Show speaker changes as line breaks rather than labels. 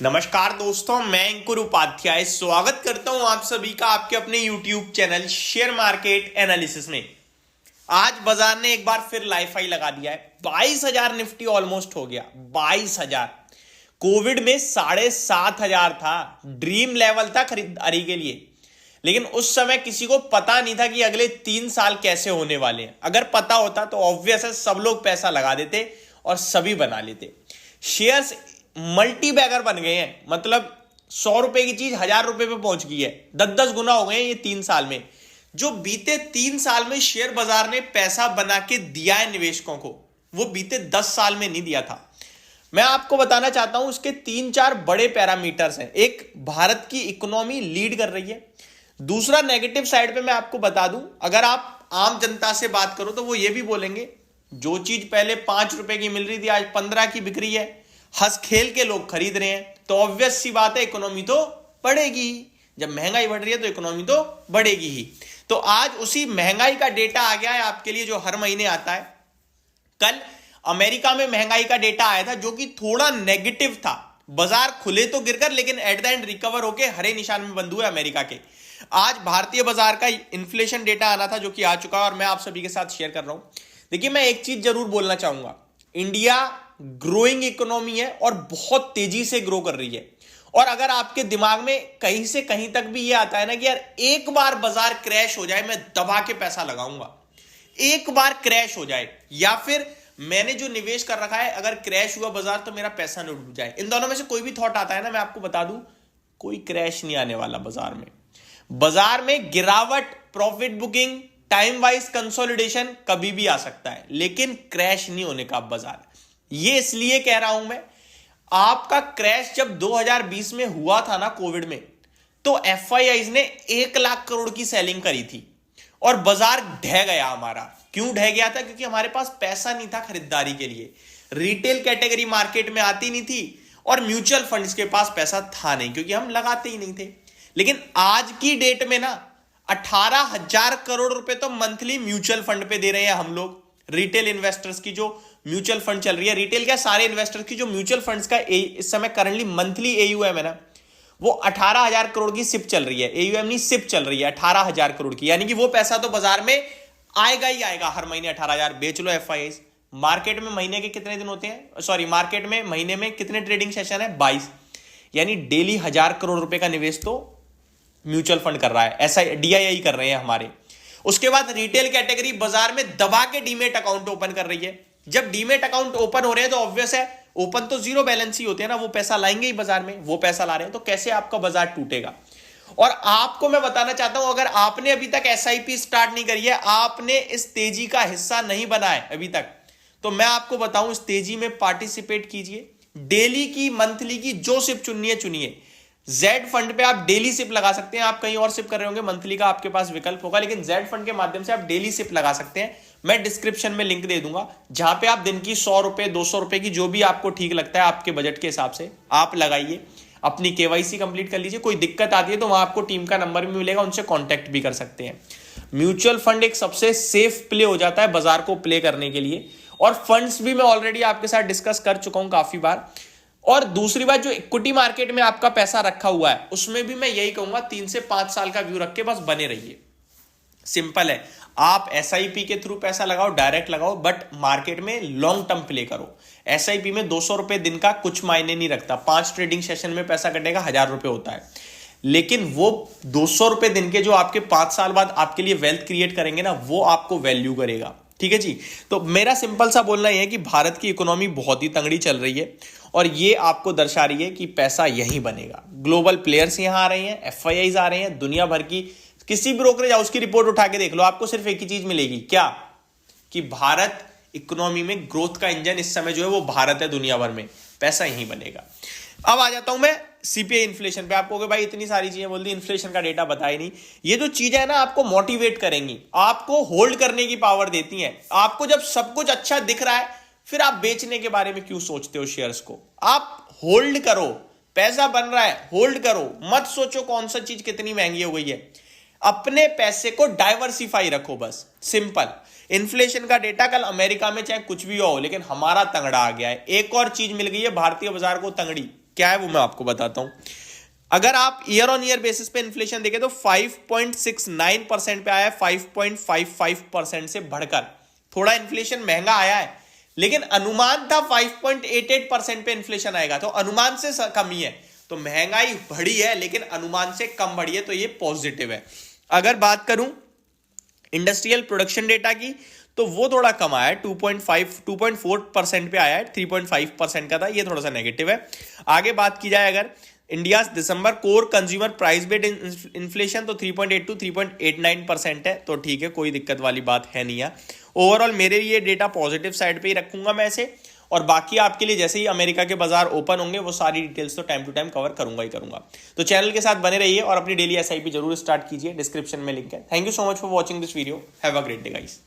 नमस्कार दोस्तों, मैं अंकुर उपाध्याय स्वागत करता हूं आप सभी का आपके अपने YouTube channel share market analysis में। आज बाजार ने एक बार फिर लाइफाई लगा दिया है। 22,000 निफ्टी ऑलमोस्ट हो गया। 22,000 कोविड में 7,500 था, ड्रीम लेवल था खरीदारी के लिए। लेकिन उस समय किसी को पता नहीं था कि अगले 3 साल कैसे होने वाले हैं। अगर पता होता तो ऑब्वियस है सब लोग पैसा लगा देते और सभी बना लेते। शेयर्स मल्टी बैगर बन गए हैं, मतलब 100 रुपए की चीज 1000 रुपए पे पहुंच गई है। 10-10 गुना हो गए हैं ये 3 साल में। जो बीते 3 साल में शेयर बाजार ने पैसा बना के दिया है निवेशकों को, वो बीते 10 साल में नहीं दिया था। मैं आपको बताना चाहता हूं उसके 3-4 बड़े पैरामीटर्स हैं। एक, भारत की इकोनॉमी लीड कर रही है। दूसरा, नेगेटिव साइड पे मैं आपको बता दूं, अगर आप आम जनता से बात करो तो वो ये भी बोलेंगे जो चीज पहले 5 रुपए की मिल रही थी आज 15 की बिक रही है, हंस खेल के लोग खरीद रहे हैं, तो ऑब्वियस सी बात है इकोनॉमी तो बढ़ेगी ही। जब महंगाई बढ़ रही है तो इकोनॉमी तो बढ़ेगी ही। तो आज उसी महंगाई का डेटा आ गया है आपके लिए, जो हर महीने आता है। कल अमेरिका में महंगाई का डेटा आया था जो कि थोड़ा नेगेटिव था। बाजार खुले तो गिरकर, लेकिन एट द एंड रिकवर होके हरे निशान में बंद हुए अमेरिका के। आज भारतीय बाजार का इन्फ्लेशन डेटा आना था जो कि आ चुका है और मैं आप सभी के साथ शेयर कर रहा हूं। देखिए, मैं एक चीज जरूर बोलना चाहूंगा, इंडिया ग्रोइंग इकोनॉमी है और बहुत तेजी से ग्रो कर रही है। और अगर आपके दिमाग में कहीं से कहीं तक भी ये आता है ना कि यार एक बार बाजार क्रैश हो जाए, मैं दबा के पैसा लगाऊंगा, एक बार क्रैश हो जाए, या फिर मैंने जो निवेश कर रखा है अगर क्रैश हुआ बाजार तो मेरा पैसा न डूब जाए, इन दोनों में से कोई भी थॉट आता है ना, मैं आपको बता दूं कोई क्रैश नहीं आने वाला बाजार में। बाजार में गिरावट, profit booking, time wise consolidation कभी भी आ सकता है, लेकिन क्रैश नहीं होने का बाजार। ये इसलिए कह रहा हूं मैं, आपका क्रैश जब 2020 में हुआ था ना कोविड में, तो एफआईआईज ने 1 लाख करोड़ की सेलिंग करी थी और बाजार ढह गया हमारा। क्यों ढह गया था? क्योंकि हमारे पास पैसा नहीं था खरीदारी के लिए। रिटेल कैटेगरी मार्केट में आती नहीं थी और म्यूचुअल फंड्स के पास पैसा था नहीं, क्योंकि हम लगाते ही नहीं थे। लेकिन आज की डेट में ना 18,000 करोड़ रुपए तो मंथली म्यूचुअल फंड पे दे रहे हैं हम लोग। रिटेल इन्वेस्टर्स की जो म्यूचुअल फंड चल रही है, रिटेल क्या सारे इन्वेस्टर्स की जो म्यूचुअल फंड्स का इस समय करंटली मंथली एयूएम है ना, वो 18,000 करोड़ की सिप चल रही है। एयूएम नहीं, सिप चल रही है 18,000 करोड़ की। यानी कि वो पैसा तो बाजार में आएगा ही आएगा हर महीने। 18,000 बेच लो एफआईआई। मार्केट में महीने के कितने दिन होते हैं, सॉरी मार्केट में महीने में कितने ट्रेडिंग सेशन है? 22। यानी डेली 1000 करोड़ रुपए का निवेश तो म्यूचुअल फंड कर रहा है, ऐसा डीआईआई कर रहे हैं हमारे। उसके बाद रिटेल कैटेगरी बाजार में दबा के डीमेट अकाउंट ओपन कर रही है। जब डीमेट अकाउंट ओपन हो रहे हैं तो ऑब्वियस है ओपन तो जीरो बैलेंस ही होते हैं ना, वो पैसा लाएंगे ही बाजार में, वो पैसा ला रहे हैं तो कैसे आपका बाजार टूटेगा। और आपको मैं बताना चाहता हूं, अगर आपने अभी तक एसआईपी स्टार्ट नहीं करी है, आपने इस तेजी का हिस्सा नहीं बना है अभी तक, तो मैं आपको बताऊं इस तेजी में पार्टिसिपेट कीजिए। डेली की, मंथली की जो सिप चुनिए चुनिए। जेड फंड पे आप डेली सिप लगा सकते हैं। आप कहीं और सिप कर रहे होंगे, मंथली का आपके पास विकल्प होगा, लेकिन जेड फंड के माध्यम से आप डेली सिप लगा सकते हैं। मैं डिस्क्रिप्शन में लिंक दे दूंगा, जहां पे आप दिन की 100 रुपए 200 रुपए की जो भी आपको ठीक लगता है आपके बजट के हिसाब से आप लगाइए। अपनी केवाईसी कंप्लीट कर लीजिए। कोई दिक्कत आती है तो वहां आपको टीम का नंबर भी मिलेगा, उनसे कॉन्टैक्ट भी कर सकते हैं। म्यूचुअल फंड एक सबसे सेफ प्ले हो जाता है बाजार को प्ले करने के लिए, और फंड्स भी मैं ऑलरेडी आपके साथ डिस्कस कर चुका हूं काफी बार। और दूसरी बात, जो इक्विटी मार्केट में आपका पैसा रखा हुआ है उसमें भी मैं यही कहूंगा 3 से 5 साल का व्यू रख के बस बने रहिए। सिंपल है, आप एसआईपी के थ्रू पैसा लगाओ, डायरेक्ट लगाओ, बट मार्केट में लॉन्ग टर्म प्ले करो। एसआईपी में 200 रुपए दिन का कुछ मायने नहीं रखता। 5 ट्रेडिंग सेशन में पैसा कटेगा, 1000 रुपए होता है। लेकिन वो 200 रुपए दिन के जो आपके 5 साल बाद आपके लिए वेल्थ क्रिएट करेंगे ना, वो आपको वैल्यू करेगा। ठीक है जी। तो मेरा सिंपल सा बोलना यह है कि भारत की इकोनॉमी बहुत ही तंगड़ी चल रही है और ये आपको दर्शा रही है कि पैसा यहीं बनेगा। ग्लोबल प्लेयर्स यहां आ रहे हैं, एफआईआईज आ रहे हैं, दुनिया भर की किसी ब्रोकरेज हाउस की रिपोर्ट उठा के देख लो, आपको सिर्फ एक ही चीज मिलेगी, क्या? कि भारत इकोनॉमी में ग्रोथ का इंजन इस समय जो है वो भारत है, दुनिया भर में पैसा यहीं बनेगा। अब आ जाता हूं मैं सीपीआई इन्फ्लेशन पे। आपको भाई इतनी सारी चीजें बोल दी, इन्फ्लेशन का डेटा बताया नहीं। ये जो चीजें है ना आपको मोटिवेट करेंगी, आपको होल्ड करने की पावर देती हैं। आपको जब सब कुछ अच्छा दिख रहा है फिर आप बेचने के बारे में क्यों सोचते हो शेयर्स को? आप होल्ड करो, पैसा बन रहा है होल्ड करो, मत सोचो कौन सा चीज कितनी महंगी हो गई है। अपने पैसे को डाइवर्सिफाई रखो, बस सिंपल। इन्फ्लेशन का डेटा कल अमेरिका में चाहे कुछ भी हो, लेकिन हमारा तंगड़ा आ गया है। एक और चीज मिल गई है भारतीय बाजार को तंगड़ी, क्या है वो मैं आपको बताता हूं। अगर आप ईयर ऑन ईयर बेसिस पे इन्फ्लेशन देखें तो 5.69% पे आया है, 5.55% से बढ़कर। थोड़ा इन्फ्लेशन महंगा आया है, लेकिन अनुमान था 5.88% पे इन्फ्लेशन आएगा, तो अनुमान से कम ही है। तो महंगाई बढ़ी है लेकिन अनुमान से कम बढ़ी है, तो ये पॉजिटिव है। अगर बात करूं इंडस्ट्रियल प्रोडक्शन डेटा की, तो वो थोड़ा कम आया है, 2.4% पे आया है, 3.5% का था, ये थोड़ा सा नेगेटिव है। आगे बात की जाए अगर India December core consumer price based inflation, तो 3.82 3.89% है, तो ठीक है, कोई दिक्कत वाली बात है नहीं है। ओवरऑल मेरे लिए डेटा पॉजिटिव साइड पे ही रखूंगा मैं इसे, और बाकी आपके लिए जैसे ही अमेरिका के बाजार ओपन होंगे वो सारी डिटेल्स तो टाइम टू टाइम कवर करूंगा ही करूंगा। तो चैनल के साथ बने रहिए और अपनी डेली एसआईपी जरूर स्टार्ट कीजिए, डिस्क्रिप्शन में लिंक है। Thank you so much for watching this video, have a great day guys.